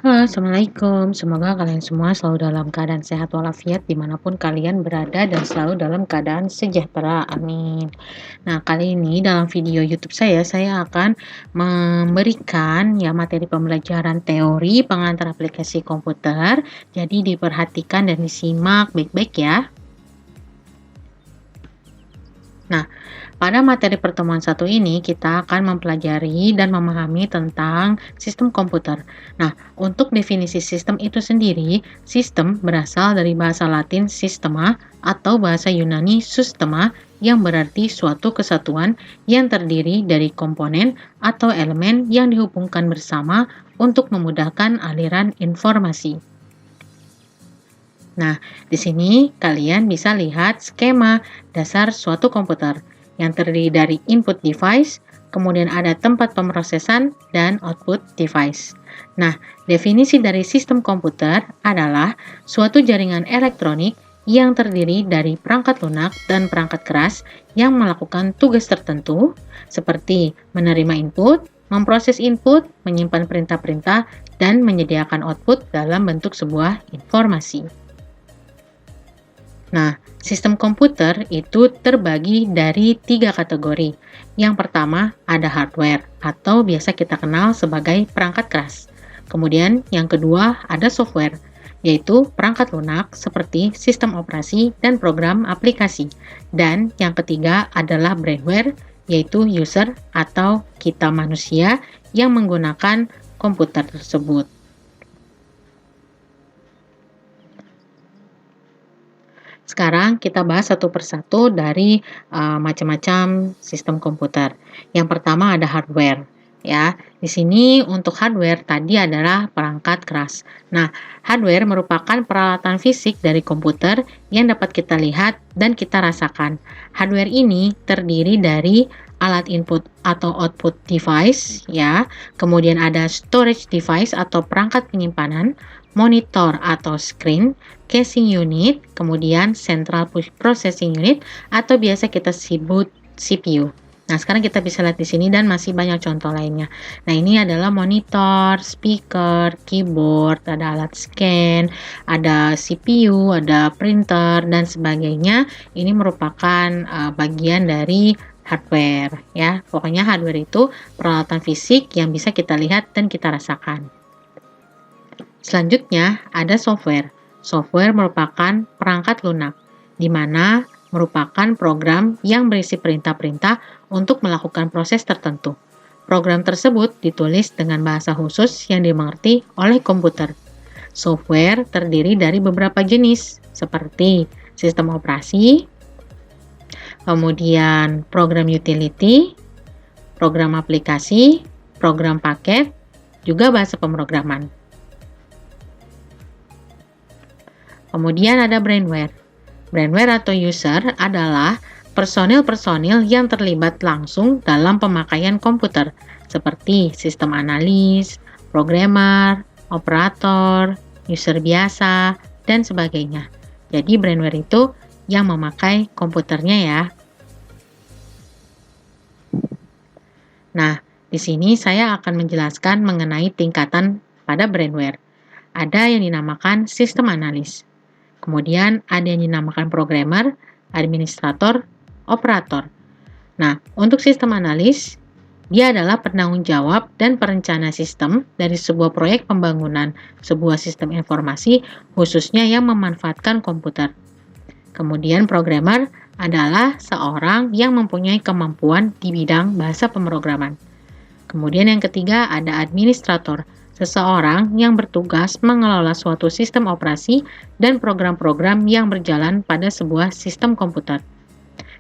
Halo, Assalamualaikum. Semoga kalian semua selalu dalam keadaan sehat walafiat dimanapun kalian berada dan selalu dalam keadaan sejahtera. Amin. Nah, kali ini dalam video YouTube saya akan memberikan ya materi pembelajaran teori pengantar aplikasi komputer. Jadi diperhatikan dan disimak baik-baik ya. Nah, pada materi pertemuan satu ini kita akan mempelajari dan memahami tentang sistem komputer. Nah, untuk definisi sistem itu sendiri, sistem berasal dari bahasa Latin sistema atau bahasa Yunani sustema yang berarti suatu kesatuan yang terdiri dari komponen atau elemen yang dihubungkan bersama untuk memudahkan aliran informasi. Nah, di sini kalian bisa lihat skema dasar suatu komputer yang terdiri dari input device, kemudian ada tempat pemrosesan, dan output device. Nah, definisi dari sistem komputer adalah suatu jaringan elektronik yang terdiri dari perangkat lunak dan perangkat keras yang melakukan tugas tertentu seperti menerima input, memproses input, menyimpan perintah-perintah, dan menyediakan output dalam bentuk sebuah informasi. Nah, sistem komputer itu terbagi dari 3 kategori. Yang pertama ada hardware atau biasa kita kenal sebagai perangkat keras. Kemudian yang kedua ada software, yaitu perangkat lunak seperti sistem operasi dan program aplikasi. Dan yang ketiga adalah brainware, yaitu user atau kita manusia yang menggunakan komputer tersebut. Sekarang kita bahas satu persatu dari macam-macam sistem komputer. Yang pertama ada hardware, ya. Di sini untuk hardware tadi adalah perangkat keras. Nah, hardware merupakan peralatan fisik dari komputer yang dapat kita lihat dan kita rasakan. Hardware ini terdiri dari alat input atau output device, ya. Kemudian ada storage device atau perangkat penyimpanan, monitor atau screen, casing unit, kemudian central processing unit atau biasa kita sebut CPU. Nah, sekarang kita bisa lihat di sini dan masih banyak contoh lainnya. Nah, ini adalah monitor, speaker, keyboard, ada alat scan, ada CPU, ada printer dan sebagainya. Ini merupakan bagian dari hardware ya. Pokoknya hardware itu peralatan fisik yang bisa kita lihat dan kita rasakan. Selanjutnya ada software. Software merupakan perangkat lunak, di mana merupakan program yang berisi perintah-perintah untuk melakukan proses tertentu. Program tersebut ditulis dengan bahasa khusus yang dimengerti oleh komputer. Software terdiri dari beberapa jenis, seperti sistem operasi, kemudian program utility, program aplikasi, program paket, juga bahasa pemrograman. Kemudian ada brainware. Brainware atau user adalah personil-personil yang terlibat langsung dalam pemakaian komputer, seperti sistem analis, programmer, operator, user biasa, dan sebagainya. Jadi brainware itu yang memakai komputernya ya. Nah, di sini saya akan menjelaskan mengenai tingkatan pada brainware. Ada yang dinamakan sistem analis. Kemudian ada yang dinamakan programmer, administrator, operator. Nah, untuk sistem analis, dia adalah penanggung jawab dan perencana sistem dari sebuah proyek pembangunan sebuah sistem informasi khususnya yang memanfaatkan komputer. Kemudian programmer adalah seorang yang mempunyai kemampuan di bidang bahasa pemrograman. Kemudian yang ketiga ada administrator, seseorang yang bertugas mengelola suatu sistem operasi dan program-program yang berjalan pada sebuah sistem komputer.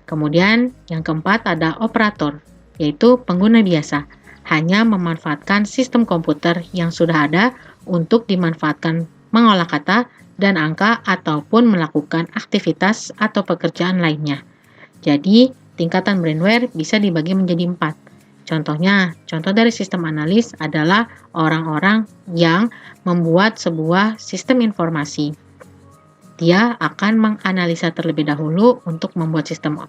Kemudian yang keempat ada operator, yaitu pengguna biasa, hanya memanfaatkan sistem komputer yang sudah ada untuk dimanfaatkan mengolah kata dan angka ataupun melakukan aktivitas atau pekerjaan lainnya. Jadi, tingkatan brainware bisa dibagi menjadi 4. Contohnya, contoh dari sistem analis adalah orang-orang yang membuat sebuah sistem informasi. Dia akan menganalisa terlebih dahulu untuk membuat sistem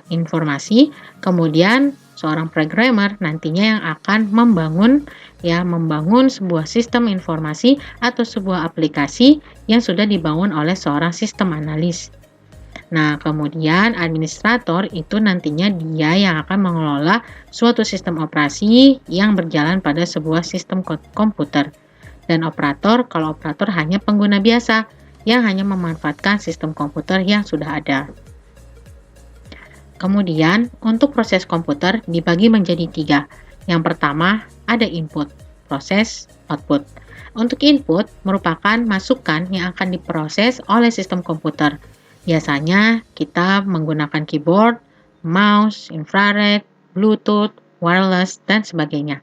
informasi, kemudian seorang programmer nantinya yang akan membangun sebuah sistem informasi atau sebuah aplikasi yang sudah dibangun oleh seorang sistem analis. Nah, kemudian administrator itu nantinya dia yang akan mengelola suatu sistem operasi yang berjalan pada sebuah sistem komputer. Dan operator, kalau operator hanya pengguna biasa yang hanya memanfaatkan sistem komputer yang sudah ada. Kemudian, untuk proses komputer dibagi menjadi 3. Yang pertama, ada input, proses, output. Untuk input, merupakan masukan yang akan diproses oleh sistem komputer. Biasanya, kita menggunakan keyboard, mouse, infrared, bluetooth, wireless, dan sebagainya.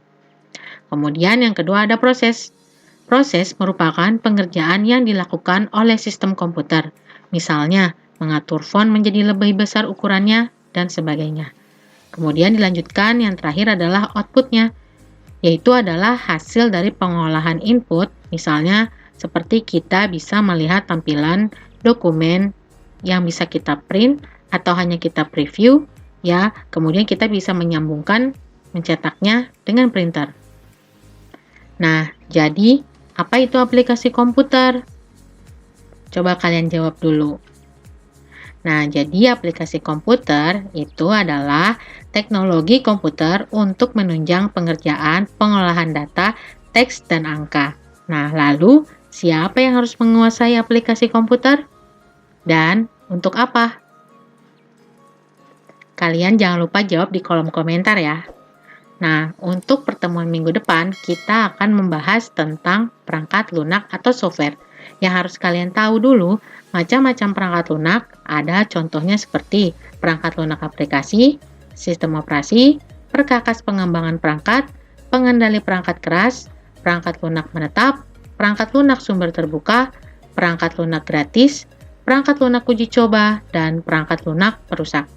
Kemudian yang kedua ada proses. Proses merupakan pengerjaan yang dilakukan oleh sistem komputer. Misalnya, mengatur font menjadi lebih besar ukurannya, dan sebagainya. Kemudian dilanjutkan yang terakhir adalah outputnya, yaitu adalah hasil dari pengolahan input, misalnya seperti kita bisa melihat tampilan dokumen yang bisa kita print atau hanya kita preview, ya, kemudian kita bisa menyambungkan, mencetaknya dengan printer. Nah, jadi apa itu aplikasi komputer? Coba kalian jawab dulu. Nah, jadi aplikasi komputer itu adalah teknologi komputer untuk menunjang pengerjaan pengolahan data, teks, dan angka. Nah, lalu siapa yang harus menguasai aplikasi komputer? Dan untuk apa? Kalian jangan lupa jawab di kolom komentar ya. Nah, untuk pertemuan minggu depan, kita akan membahas tentang perangkat lunak atau software. Yang harus kalian tahu dulu, macam-macam perangkat lunak ada contohnya seperti perangkat lunak aplikasi, sistem operasi, perkakas pengembangan perangkat, pengendali perangkat keras, perangkat lunak menetap, perangkat lunak sumber terbuka, perangkat lunak gratis, perangkat lunak uji coba, dan perangkat lunak perusak.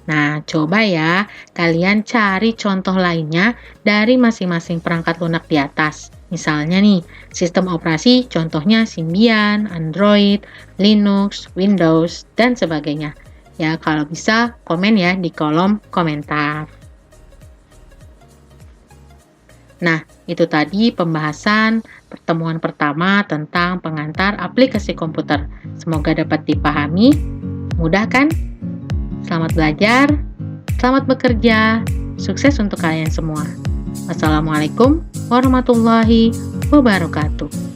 Nah, coba ya, kalian cari contoh lainnya dari masing-masing perangkat lunak di atas. Misalnya nih, sistem operasi contohnya Symbian, Android, Linux, Windows, dan sebagainya. Ya, kalau bisa komen ya di kolom komentar. Nah, itu tadi pembahasan pertemuan pertama tentang pengantar aplikasi komputer. Semoga dapat dipahami. Mudah kan? Selamat belajar, selamat bekerja, sukses untuk kalian semua. Wassalamualaikum warahmatullahi wabarakatuh.